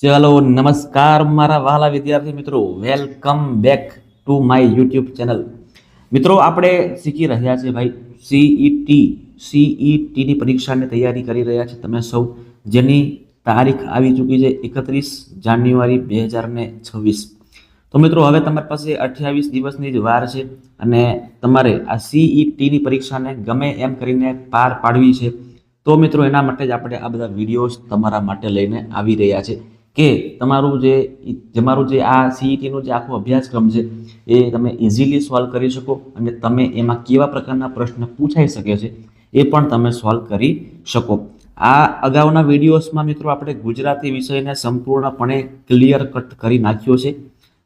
ચલો નમસ્કાર મારા વહાલા વિદ્યાર્થી મિત્રો, welcome back to my YouTube channel. મિત્રો આપણે શીખી રહ્યા છે ભાઈ સીઈટીની પરીક્ષાની તૈયારી કરી રહ્યા છે તમે સૌ, જેની તારીખ આવી ચૂકી છે 31 જાન્યુઆરી 2026. તો મિત્રો હવે તમારી પાસે 28 દિવસની જ વાર છે અને તમારે આ સીઈટીની પરીક્ષાને ગમે એમ કરીને પાર પાડવી છે. તો મિત્રો એના માટે જ આપણે આ બધા વિડીયોઝ તમારા માટે લઈને આવી રહ્યા છે કે તમારું જે આ સીઈટીનો જે આખો અભ્યાસક્રમ છે એ તમે ઇઝીલી સોલ્વ કરી શકો અને તમે એમાં કેવા પ્રકારના પ્રશ્ન પૂછાઈ શકે છે એ પણ તમે સોલ્વ કરી શકો. આ અગાઉના વિડીયોઝમાં મિત્રો આપણે ગુજરાતી વિષયને સંપૂર્ણપણે ક્લિયર કટ કરી નાખ્યો છે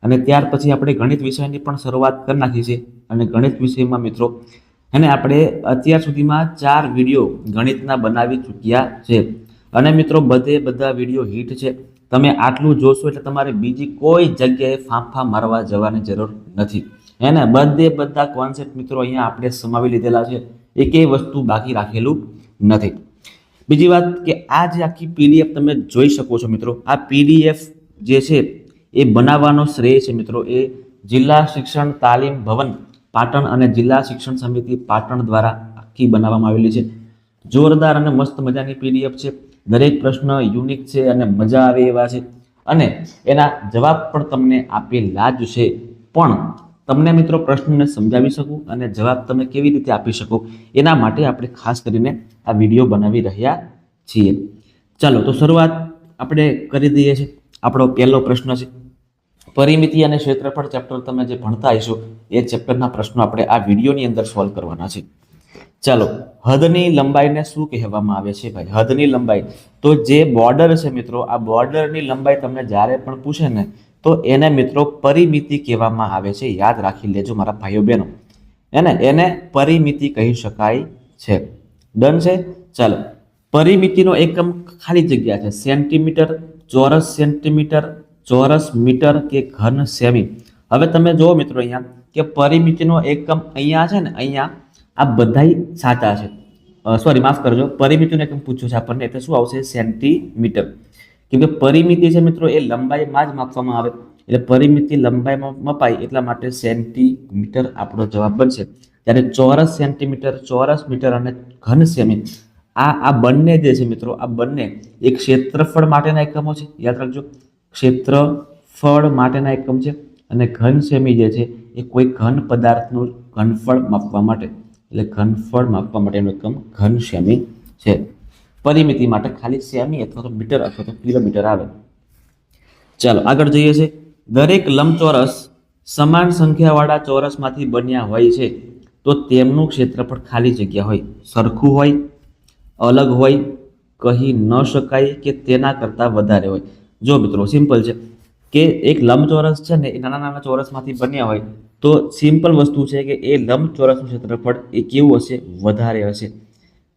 અને ત્યાર પછી આપણે ગણિત વિષયની પણ શરૂઆત કરી નાખી છે. અને ગણિત વિષયમાં મિત્રો અને આપણે અત્યાર સુધીમાં 4 વિડીયો ગણિતના બનાવી ચૂક્યા છે અને મિત્રો બધા વિડીયો હિટ છે. તમે આટલું જોશો એટલે તમારે બીજી કોઈ જગ્યાએ ફાંફા મારવા જવાની જરૂર નથી. એને બધા કોન્સેપ્ટ મિત્રો અહીંયા આપણે સમાવી લીધેલા છે, એકેય વસ્તુ બાકી રાખેલું નથી. બીજી વાત કે આ જે આખી પીડીએફ તમે જોઈ શકો છો મિત્રો, આ પીડીએફ જે છે એ બનાવવાનો શ્રેય છે મિત્રો એ જિલ્લા શિક્ષણ તાલીમ ભવન પાટણ અને જિલ્લા શિક્ષણ સમિતિ પાટણ દ્વારા આખી બનાવવામાં આવેલી છે. જોરદાર અને મસ્ત મજાની પીડીએફ છે. દરેક પ્રશ્ન યુનિક છે અને મજા આવે એવા છે અને એના જવાબ પણ તમને આપેલા જ છે. પણ તમને મિત્રો પ્રશ્નને સમજાવી શકું અને જવાબ તમે કેવી રીતે આપી શકો એના માટે આપણે ખાસ કરીને આ વિડીયો બનાવી રહ્યા છીએ. ચાલો તો શરૂઆત આપણે કરી દઈએ છીએ. આપણો પહેલો પ્રશ્ન છે પરિમિતિ અને ક્ષેત્રફળ ચેપ્ટર તમે જે ભણતા હશો એ ચેપ્ટરના પ્રશ્નો આપણે આ વિડીયોની અંદર સોલ્વ કરવાના છે. ચાલો, હદની લંબાઈને શું કહેવામાં આવે છે ભાઈ? હદની લંબાઈ તો જે બોર્ડર છે મિત્રો, આ બોર્ડરની લંબાઈ તમને જ્યારે પણ પૂછે ને તો એને મિત્રો પરિમિતિ કહેવામાં આવે છે. યાદ રાખી લેજો મારા ભાઈઓ બહેનો, એને પરિમિતિ કહી શકાય છે. ડન છે. ચાલો, પરિમિતિનો એકમ ખાલી જગ્યા છે સેન્ટીમીટર, ચોરસ સેન્ટીમીટર, ચોરસ મીટર કે ઘન સેમી. હવે તમે જુઓ મિત્રો અહીંયા કે પરિમિતિનો એકમ અહીંયા છે ને, અહીંયા આ બધાય સાચા છે. સોરી માફ કરજો, પરિમિતિનો એકમ પૂછ્યું છે આપણને એટલે શું આવશે? સેન્ટીમીટર. કેમ કે પરિમિતિ છે મિત્રો એ લંબાઈમાં જ માપવામાં આવે એટલે પરિમિતિ લંબાઈમાં મપાય એટલા માટે સેન્ટીમીટર આપણો જવાબ બનશે. ત્યારે ચોરસ સેન્ટીમીટર, ચોરસ મીટર અને ઘન સેમી આ બંને જે છે મિત્રો, આ બંને એક ક્ષેત્રફળ માટેના એકમો છે. યાદ રાખજો, ક્ષેત્રફળ માટેના એકમ છે અને ઘન સેમી જે છે એ કોઈ ઘન પદાર્થનું ઘનફળ માપવા માટે એટલે ઘનફળ માપવા માટેનું એકમ ઘન સેમી છે. પરિમિતિ માટે ખાલી સેમી અથવા તો મીટર અથવા તો કિલોમીટર આવે. ચાલો આગળ જઈએ છે. દરેક લંબચોરસ સમાન સંખ્યાવાળા ચોરસમાંથી બન્યા હોય છે તો તેમનું ક્ષેત્રફળ ખાલી જગ્યા હોય સરખું હોય, અલગ હોય, કહી ન શકાય કે તેના કરતાં વધારે હોય. જો મિત્રો સિમ્પલ છે કે એક લંબચોરસ છે ને એ નાના ચોરસમાંથી બન્યા હોય તો સિમ્પલ વસ્તુ છે કે એ લંબચોરસનું ક્ષેત્રફળ એ કેવું હશે? વધારે હશે.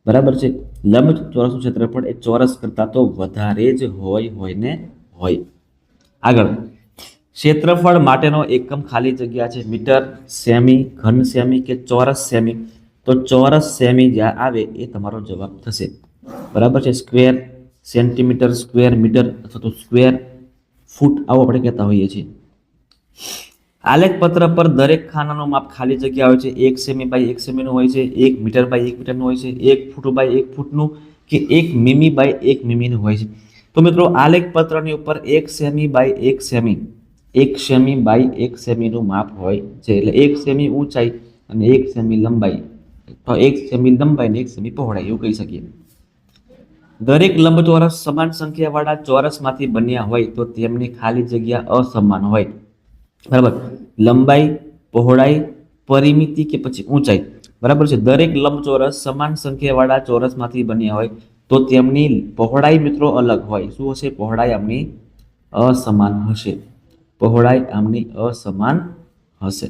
બરાબર છે, લંબચોરસનું ક્ષેત્રફળ એ ચોરસ કરતાં તો વધારે જ હોય. આગળ, ક્ષેત્રફળ માટેનો એકમ ખાલી જગ્યા છે મીટર, સેમી, ઘન સેમી કે ચોરસ સેમી. તો ચોરસ સેમી જ્યાં આવે એ તમારો જવાબ થશે. બરાબર છે. સ્ક્વેર સેન્ટીમીટર, સ્ક્વેર મીટર અથવા તો સ્ક્વેર ફૂટ આવો આપણે કહેતા હોઈએ છીએ. આલેખ પત્ર પર દરેક ખાનાનું માપ ખાલી જગ્યા હોય છે 1 સેમી બાય 1 સેમીનું હોય છે, 1 મીટર બાય 1 મીટરનું હોય છે, 1 ફૂટ બાય 1 ફૂટનું કે 1 મીમી બાય 1 મીમીનું હોય છે. તો મિત્રો આલેખ પત્રની ઉપર 1 cm by 1 cm, 1 cm by 1 સેમીનું માપ હોય છે. એટલે 1 સેમી ઊંચાઈ અને 1 સેમી લંબાઈ, તો 1 સેમી લંબાઈ અને 1 સેમી પહોળાઈ એવું કહી શકીએ. દરેક લંબચોરસ સમાન સંખ્યાવાળા ચોરસમાંથી બન્યા હોય તો તેમની ખાલી જગ્યા અસમાન હોય. બરાબર, લંબાઈ, પહોળાઈ, પરિમિતિ કે પછી ઊંચાઈ. બરાબર છે. દરેક લંબચોરસ સમાન સંખ્યાવાળા ચોરસમાંથી બન્યા હોય તો તેમની પહોળાઈ મિત્રો અલગ હોય. શું હશે? પહોળાઈ આમની અસમાન હશે. પહોળાઈ આમની અસમાન હશે.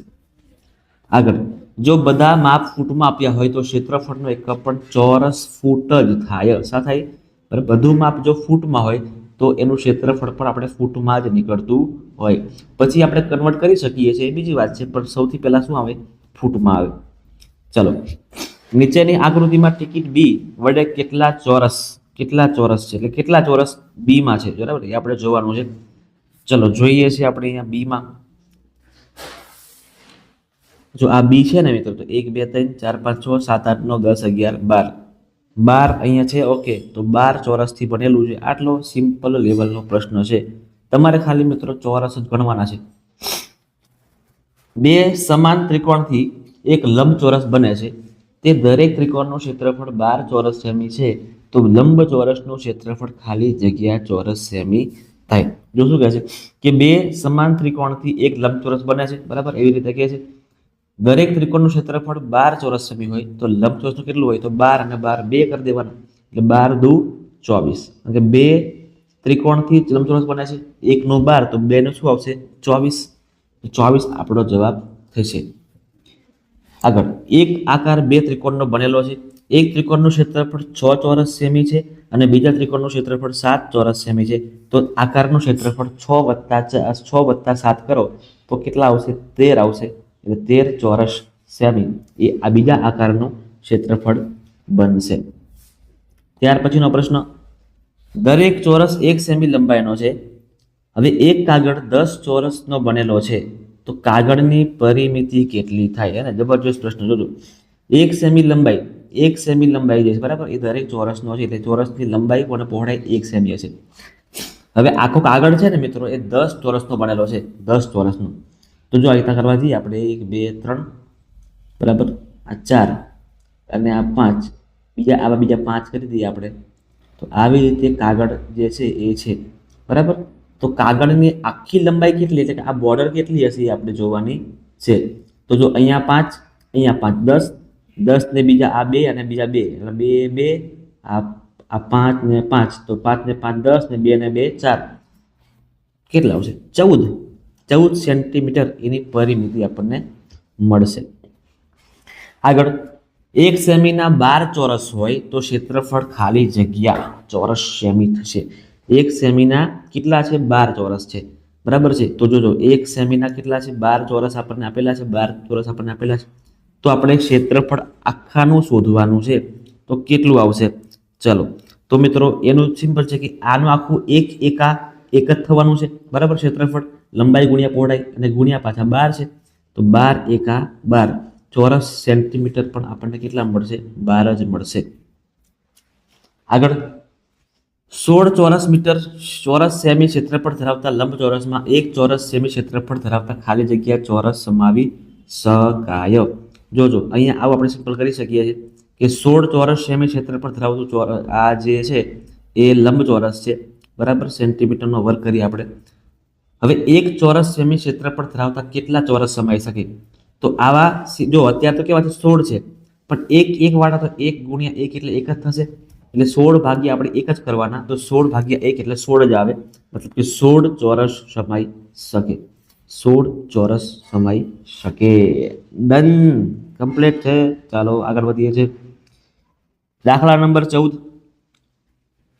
આગળ, જો બધા માપ ફૂટમાં આપ્યા હોય તો ક્ષેત્રફળનો એકમ પણ ચોરસ ફૂટ જ થાય. શા થાય? બરાબર, બધું માપ જો ફૂટમાં હોય તો એનું ક્ષેત્રફળ પણ આપણે ફૂટમાં જ નીકળતું હોય. પછી આપણે કન્વર્ટ કરી શકીએ છીએ એ બીજી વાત છે, પણ સૌથી પહેલાં શું આવે? ફૂટમાં આવે. ચલો, નીચેની આકૃતિમાં ટિકિટ બી વડે કેટલા ચોરસ કેટલા ચોરસ છે એટલે કેટલા ચોરસ બીમાં છે બરાબર એ આપણે જોવાનું છે. ચલો જોઈએ છીએ આપણે અહીંયા બીમાં. જો આ બી છે ને મિત્રો તો 1 2 3 4 5 6 7 8 9 10 11 12 12 અહીંયા છે. ઓકે તો 12 ચોરસથી બનેલું છે. આટલો સિમ્પલ લેવલનો પ્રશ્ન છે. તમારે ખાલી મિત્રો ચોરસ જ ગણવાના છે. બે સમાન ત્રિકોણથી એક લંબચોરસ બને છે. તે દરેક ત્રિકોણનું ક્ષેત્રફળ 12 ચોરસ સેમી છે. તો લંબચોરસનું ક્ષેત્રફળ ખાલી જગ્યા ચોરસ સેમી થાય. જો શું કહે છે કે બે સમાન ત્રિકોણથી એક લંબચોરસ બને છે બરાબર એવી રીતે કહે છે. દરેક ત્રિકોણનું ક્ષેત્રફળ 12 ચોરસ સેમી હોય તો લંબચોરસનું કેટલું હોય તો 12 અને 12 2 કરી દેવાના એટલે 12 દુ 24. કારણ કે બે ત્રિકોણથી લંબચોરસ બને છે. એકનું 12 તો બે નું શું આવશે 24. 24 આપણો જવાબ થશે. આગળ એક આકાર બે ત્રિકોણનો બનેલો છે. એક ત્રિકોણનું ક્ષેત્રફળ 6 ચોરસ સેમી છે અને બીજા ત્રિકોણનું ક્ષેત્રફળ 7 ચોરસ સેમી છે. તો આકારનું ક્ષેત્રફળ 6 વત્તા 7 કરો તો કેટલા આવશે 13 આવશે. એટલે 13 ચોરસ સેમી એ આ બીજા આકારનું ક્ષેત્રફળ બનશે. ત્યાર પછીનો પ્રશ્ન, દરેક ચોરસ 1 સેમી લંબાઈનો છે. હવે એક કાગળ 10 ચોરસનો બનેલો છે તો કાગળની પરિમિતિ કેટલી થાય? અને જબરજસ્ત પ્રશ્ન જોજો. 1 સેમી લંબાઈ જે છે બરાબર એ દરેક ચોરસનો છે એટલે ચોરસની લંબાઈ અને પહોળાઈ 1 સેમી હશે. હવે આખો કાગળ છે ને મિત્રો એ 10 ચોરસનો બનેલો છે. 10 ચોરસનો તો જો આ રીતના કરવા જઈએ આપણે 1 2 3 બરાબર આ 4 અને આ 5 બીજા 5 કરી દઈએ આપણે. તો આવી રીતે કાગળ જે છે એ છે બરાબર. તો કાગળની આખી લંબાઈ કેટલી એટલે કે આ બોર્ડર કેટલી હશે એ આપણે જોવાની છે. તો જો અહીંયા 5 અહીંયા 5 10 ને બીજા આ 2 અને બીજા 2 એટલે 2 2 આ 5 ને 5 તો 5 ને 5 10 ને 2 ને 2 4 કેટલા આવશે 14 સેન્ટીમીટર એની પરિમિતિ આપણને મળશે. આગળ 1 સેમીના 12 ચોરસ હોય તો ક્ષેત્રફળ ખાલી જગ્યા ચોરસ સેમી થશે. 1 સેમીના કેટલા છે 12 ચોરસ છે બરાબર છે. તો જોજો 1 સેમીના કેટલા છે 12 ચોરસ આપણને આપેલા છે. 12 ચોરસ આપણને આપેલા છે તો આપણે ક્ષેત્રફળ આખાનું શોધવાનું છે. તો કેટલું આવશે? ચલો તો મિત્રો એનું સિમ્પલ છે કે આનું આખું એક જ થવાનું છે બરાબર. ક્ષેત્રફળ લંબાઈ ગુણ્યા પહોળાઈ અને ગુણ્યા પાછા 12 છે તો 12 એકા 12 ચોરસ સેન્ટીમીટર પણ આપણને કેટલા મળશે 12 જ મળશે. આગળ 16 ચોરસ સેમી ક્ષેત્રફળ ધરાવતા લંબચોરસમાં 1 ચોરસ સેમી ક્ષેત્રફળ ધરાવતા ખાલી જગ્યા ચોરસ સમાવી શકાય. જોજો અહીંયા આવું આપણે સિમ્પલ કરી શકીએ છીએ કે 16 ચોરસ સેમી ક્ષેત્રફળ ધરાવતું આ જે છે એ લંબચોરસ છે બરાબર. સેન્ટીમીટરનો વર્ગ કરીએ આપણે. હવે 1 ચોરસ સેમી ક્ષેત્રફળ ધરાવતા કેટલા ચોરસ સમાઈ શકે? તો આવા જો અત્યારે તો કેવા છે 16 છે પણ એક વાળા તો 1 ગુણ્યા 1 એટલે 1 જ થશે. એટલે 16 ભાગ્યા આપણે 1 જ કરવાના તો 16 ભાગ્યા 1 એટલે 16 જ આવે. મતલબ કે 16 ચોરસ સમાઈ શકે. 16 ચોરસ સમાઈ શકે. ડન કમ્પ્લીટ છે. ચાલો આગળ વધીએ છીએ. દાખલા નંબર 14,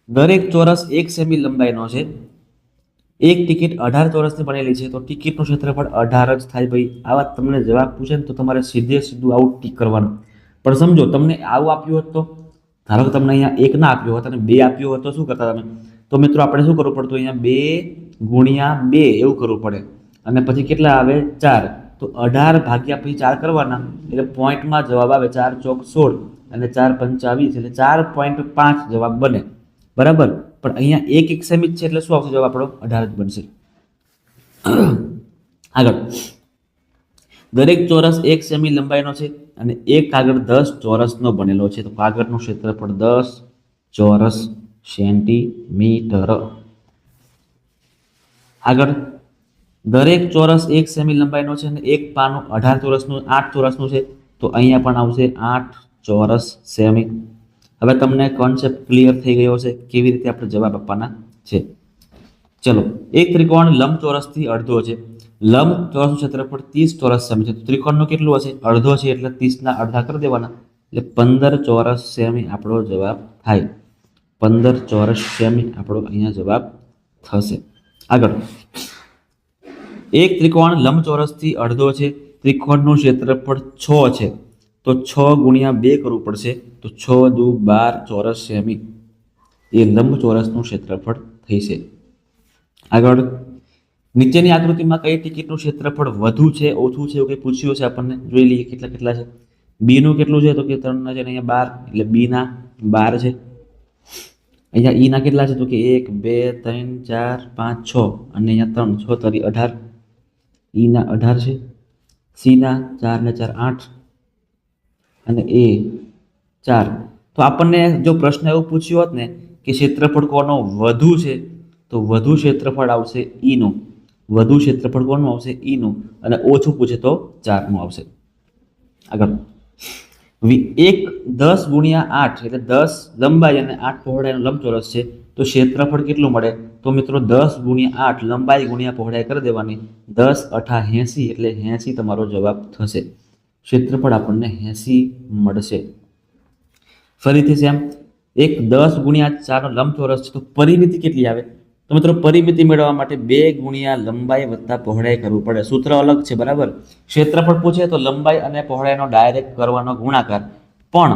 દરેક ચોરસ 1 સેમી લંબાઈનો છે. એક ટિકિટ 18 ચોરસની બનેલી છે તો ટિકિટનું ક્ષેત્રફળ 18 જ થાય. ભાઈ આવા તમને જવાબ પૂછે ને તો તમારે સીધું આવું ટીક કરવાનું. પણ સમજો તમને આવું આપ્યું હોત તો ધારો કે તમને અહીંયા 1 ના આપ્યો હોત અને 2 આપ્યો હોત તો શું કરતા તમે? તો મિત્રો આપણે શું કરવું પડતું? અહીંયા 2 ગુણ્યા 2 એવું કરવું પડે અને પછી કેટલા આવે 4 તો 18 ભાગ્યા પછી 4 કરવાના એટલે પોઈન્ટમાં જવાબ આવે 4 ચોક 16 અને 4 પંચા 20 એટલે 4.5 જવાબ બને બરાબર. પણ અહીંયા 1 સેમી છે એટલે શું આવશે જવાબ આપણો 18 જ બનશે. આગળ દરેક ચોરસ 1 સેમી લંબાઈનો છે અને એક કાગળ 10 ચોરસનો બનેલો છે તો કાગળનું ક્ષેત્રફળ 10 ચોરસ સેન્ટીમીટર. આગળ દરેક ચોરસ 1 સેમી લંબાઈનો છે અને એક પાનું 8 ચોરસનું છે તો અહીંયા પણ આવશે 8 ચોરસ સેમી. હવે તમને કોન્સેપ્ટ ક્લિયર થઈ ગયો છે કેવી રીતે આપણે જવાબ આપવાના છે. ચલો એક ત્રિકોણ લંબચોરસથી અડધો છે. લંબચોરસનું ક્ષેત્રફળ 30 ચોરસ સેમી છે. ત્રિકોણનું કેટલું હશે? અડધો છે એટલે 30 ના અડધા કરી દેવાના એટલે 15 ચોરસ સેમી આપણો જવાબ થાય. 15 ચોરસ સેમી આપણો અહીંયા જવાબ થશે. આગળ એક ત્રિકોણ લંબચોરસથી અડધો છે. ત્રિકોણનું ક્ષેત્રફળ 6 છે તો 6 ગુણ્યા 2 કરવું પડશે તો 6 દુ 12 ચોરસ સેમી એ લંબચોરસનું ક્ષેત્રફળ થશે। આગળ નીચેની આકૃતિમાં કઈ ટિકિટનું ક્ષેત્રફળ વધુ છે ઓછું છે એવું કંઈ પૂછ્યું છે આપણને, જોઈ લઈએ કેટલા કેટલા છે। બી નું કેટલું છે તો કે 3 છે, અહીંયા 12 એટલે બી ના 12 છે। અહીંયા ઈ ના કેટલા છે તો કે 1 2 3 4 5 6 અને અહીંયા 3 6 તરી 18, ઈ ના 18 છે। સી ના 4 ને 4 8 અને એ 4। તો આપણને જો પ્રશ્ન એવું પૂછ્યો હોત ને કે ક્ષેત્રફળ કોનો વધુ છે તો વધુ ક્ષેત્રફળ આવશે ઈ નું, વધુ ક્ષેત્રફળ કોનું આવશે ઈ નું, અને ઓછું પૂછે તો 4 નું આવશે। આગળ 10 ગુણ્યા 8 એટલે 10 લંબાઈ અને 8 પહોળાઈનો લંબચોરસ છે, તો ક્ષેત્રફળ કેટલું મળે તો મિત્રો 10 ગુણ્યા 8 લંબાઈ ગુણ્યા પહોળાઈ કરી દેવાની, 10 8 80 એટલે 80 તમારો જવાબ થશે। ક્ષેત્રફળ આપણને 80 મળશે। ફરીથી સેમ એક 10 ગુણ્યા 4 નો લંબચોરસ છે, તો પરિમિતિ કેટલી આવે તો મિત્રો પરિમિતિ મેળવવા માટે 2 ગુણ્યા લંબાઈ વત્તા પહોળાઈ કરવું પડે। સૂત્ર અલગ છે બરાબર, ક્ષેત્રફળ પૂછે તો લંબાઈ અને પહોળાઈનો ડાયરેક્ટ કરવાનો ગુણાકાર, પણ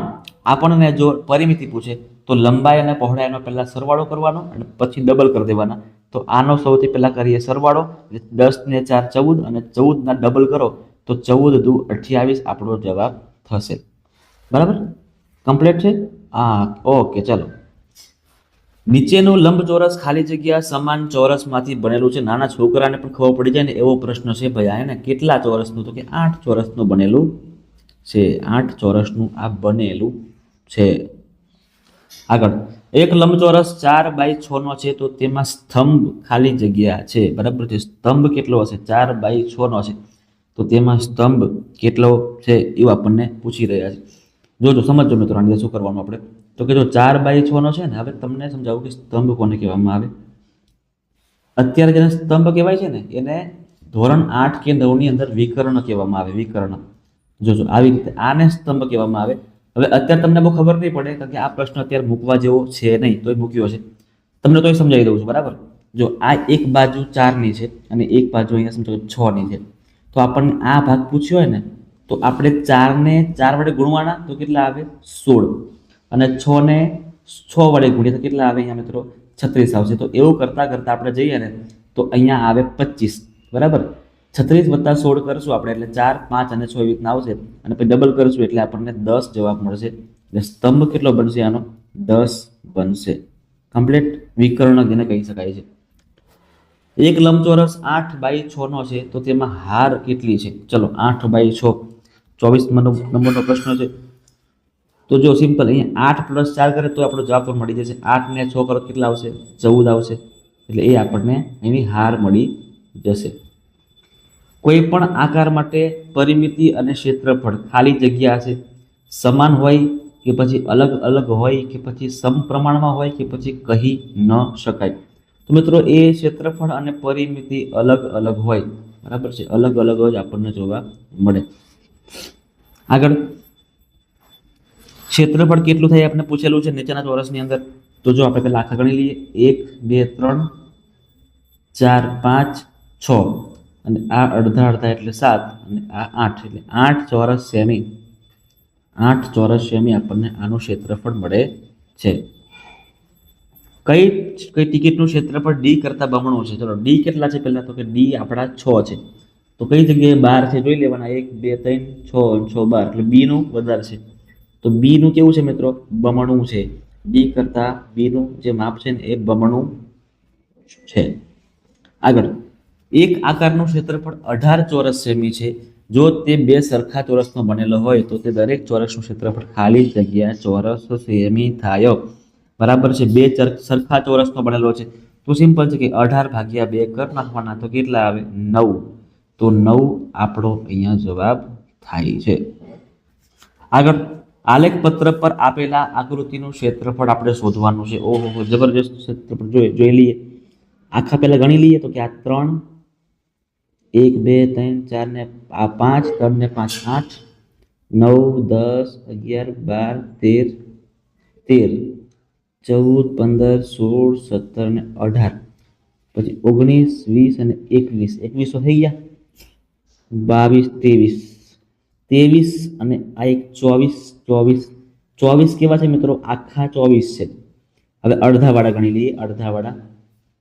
આપણને જો પરિમિતિ પૂછે તો લંબાઈ અને પહોળાઈનો પહેલા સરવાળો કરવાનો અને પછી ડબલ કરી દેવાના। તો આનો સૌથી પહેલા કરીએ સરવાળો, 10 ને 4 14 અને 14 ના ડબલ કરો તો 14 દુ 28 આપણો જવાબ થશે। બરાબર, કમ્પ્લીટ છે। હા ઓકે, ચાલો નીચેનું લંબચોરસ ખાલી જગ્યા સમાન ચોરસમાંથી બનેલું છે। નાના છોકરાને પણ ખબર પડી જાય ને એવો પ્રશ્ન છે ભાઈ, આ ને કેટલા ચોરસનું તો કે 8 ચોરસનું બનેલું છે, 8 ચોરસનું આ બનેલું છે। આગળ એક લંબચોરસ 4/6 નો છે, તો તેમાં સ્તંભ ખાલી જગ્યા છે બરાબર છે, સ્તંભ કેટલો હશે 4/6 નો છે, તો તેમાં સ્તંભ કેટલો છે એવું આપણને પૂછી રહ્યા છે। જોજો સમજો મિત્રો આની અંદર શું કરવાનું આપણે તો કે જો 4/6 નો છે ને, હવે તમને સમજાવું કે સ્તંભ કોને કહેવામાં આવે। અત્યારે જેને સ્તંભ કહેવાય છે ને એને ધોરણ 8 કે 9 ની અંદર વિકર્ણ કહેવામાં આવે, વિકર્ણ। જોજો આવી રીતે આને સ્તંભ કહેવામાં આવે। હવે અત્યારે તમને બહુ ખબર નહીં પડે કારણ કે આ પ્રશ્ન અત્યારે મૂકવા જેવો છે નહીં, તોય મૂક્યો છે તમને, તોય સમજાવી દઉં છું બરાબર। જો આ એક બાજુ 4 ની છે અને એક બાજુ અહીંયા સમજો 6 ની છે, તો આપણને આ ભાગ પૂછ્યો હોય ને તો આપણે 4 ને 4 વડે ગુણવાના તો કેટલા આવે 16, અને 6 ને 6 વડે ગુણીએ તો કેટલા આવે અહીંયા મિત્રો 36 આવશે। તો એવું કરતા કરતા આપણે જઈએ ને તો અહીંયા આવે 25 બરાબર, 36 વત્તા 16 કરશું આપણે એટલે 4 5 અને 6 એવી રીતના આવશે, અને પછી ડબલ કરશું એટલે આપણને 10 જવાબ મળશે। એટલે સ્તંભ કેટલો બનશે આનો 10 બનશે। કમ્પ્લીટ વિકર્ણ જેને કહી શકાય છે। એક લંબચોરસ 8/6 નો છે, તો તેમાં હાર કેટલી છે ચલો 8/6 24 નંબરનો પ્રશ્ન છે। તો જો સિમ્પલ અહીંયા 8 + 4 કરે તો આપણો જવાબ પણ મળી જશે। 8 ને 6 કરો કેટલા આવશે 14 આવશે, એટલે એ આપણને એની હાર મળી જશે। કોઈ પણ આકાર માટે પરિમિતિ અને ક્ષેત્રફળ ખાલી જગ્યા છે સમાન હોય કે પછી અલગ અલગ હોય કે પછી સમપ્રમાણમાં હોય કે પછી કહી ન શકાય। તો મિત્રો એ ક્ષેત્રફળ અને પરિમિતિ અલગ અલગ હોય બરાબર છે, અલગ અલગ જ આપણને જોવા મળે। આગળ ક્ષેત્રફળ કેટલું થાય આપણે પૂછેલું છે નીચેના ચોરસની અંદર, તો જો આપણે પહેલા આખા ગણી લઈએ 1 2 3 4 5 6 અને આ અડધા અડધા એટલે 7 અને આ 8 એટલે 8 ચોરસ સેમી, 8 ચોરસ સેમી આપણને આનું ક્ષેત્રફળ મળે છે। કઈ કઈ ટિકિટનું ક્ષેત્રફળ ડી કરતા બમણું છે ચલો ડી કેટલા છે પહેલા તો કે ડી આપણા 6 છે, તો કઈ જગ્યાએ 12 છે જોઈ લેવાના 1 2 3 6 6 12 એટલે બી નું વધારે છે, તો બી નું કેવું છે મિત્રો બમણું છે, ડી કરતા બી નું જે માપ છે ને એ બમણું છે। આગળ એક આકારનું ક્ષેત્રફળ 18 ચોરસ સેમી છે, જો તે બે સરખા ચોરસનો બનેલો હોય તો તે દરેક ચોરસનું ક્ષેત્રફળ ખાલી જગ્યા ચોરસ સેમી થાય બરાબર છે। બે સરખા ચોરસનો બનેલો છે તો સિમ્પલ છે કે 18/2 કરી નાખવાના તો કેટલા આવે 9, તો 9 આપણો અહીંયા જવાબ થાય છે। આગળ આલેખ પત્ર પર આપેલા આકૃતિનું ક્ષેત્રફળ આપણે શોધવાનું છે। ઓહો જબરજસ્ત ક્ષેત્રફળ જોઈ લઈએ, આખા પહેલા ગણી લઈએ તો કે આ 3 1 2 3 4 ને આ 5 3 ને 5 8 9 10 11 12 13 14 15 16 17 ને 18 પછી 19 20 અને 21 થઈ ગયા 22 23 અને આ એક 24 કેવા છે મિત્રો આખા 24 છે, હવે અડધાવાળા ગણી લઈએ, અડધાવાળા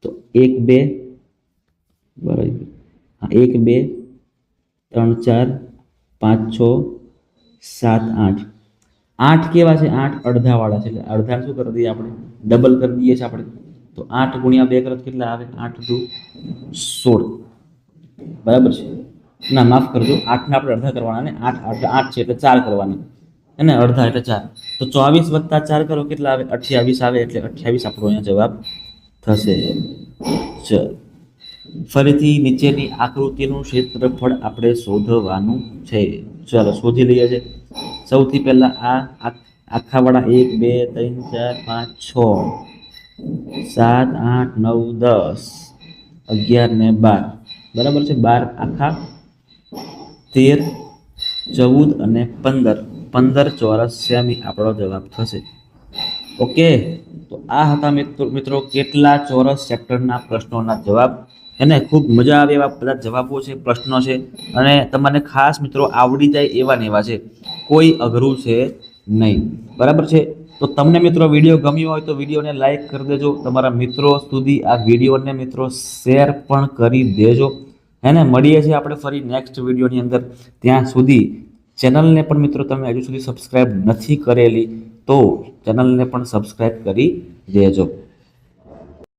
તો 1 2 બરાબર, હા 1 2 3 4 5 6 7 8, 8 કેવા છે? 8 અડધાવાળા છે, એટલે અડધા શું કરી દઈએ આપણે? ડબલ કરી દઈએ છીએ આપણે. તો 8 ગુણ્યા 2 કરો તો કેટલા આવે? 8 દુ 16, બરાબર છે. ના માફ કરજો, 8 ને આપણે અડધા કરવાના ને 8 છે એટલે 4 કરવાના, એને અડધા એટલે 4. તો 24 વત્તા 4 કરો કેટલા આવે? 28 આવે, એટલે 28 આપણો અહીંયા જવાબ થશે. ચલ ફરીથી નીચેની આકૃતિનું ક્ષેત્રફળ આપણે શોધવાનું છે. ચાલો શોધી લઈએ છે. સૌથી પહેલા આ આખાવાળા 1 2 3 4 5 6 7 8 9 10 11 ને 12, બરાબર છે. 12 આખા, 13 14 અને 15 ચોરસ સેમી આપણો જવાબ થશે. ઓકે, તો આ હતા મિત્રો કેટલા ચોરસ સેક્ટરના પ્રશ્નોના જવાબ. એને ખૂબ મજા આવે એવા બધા જવાબો છે, પ્રશ્નો છે, અને તમને ખાસ મિત્રો આવડી જાય એવા ને એવા છે, કોઈ અઘરું છે નહીં, બરાબર છે. તો તમને મિત્રો વિડીયો ગમ્યો હોય તો વિડીયોને લાઈક કરી દેજો, તમારા મિત્રો સુધી આ વિડીયોને મિત્રો શેર પણ કરી દેજો. એને મળીએ છીએ આપણે ફરી નેક્સ્ટ વિડીયોની અંદર. ત્યાં સુધી ચેનલને પણ મિત્રો તમે હજુ સુધી સબસ્ક્રાઈબ નથી કરેલી તો ચેનલને પણ સબસ્ક્રાઈબ કરી દેજો.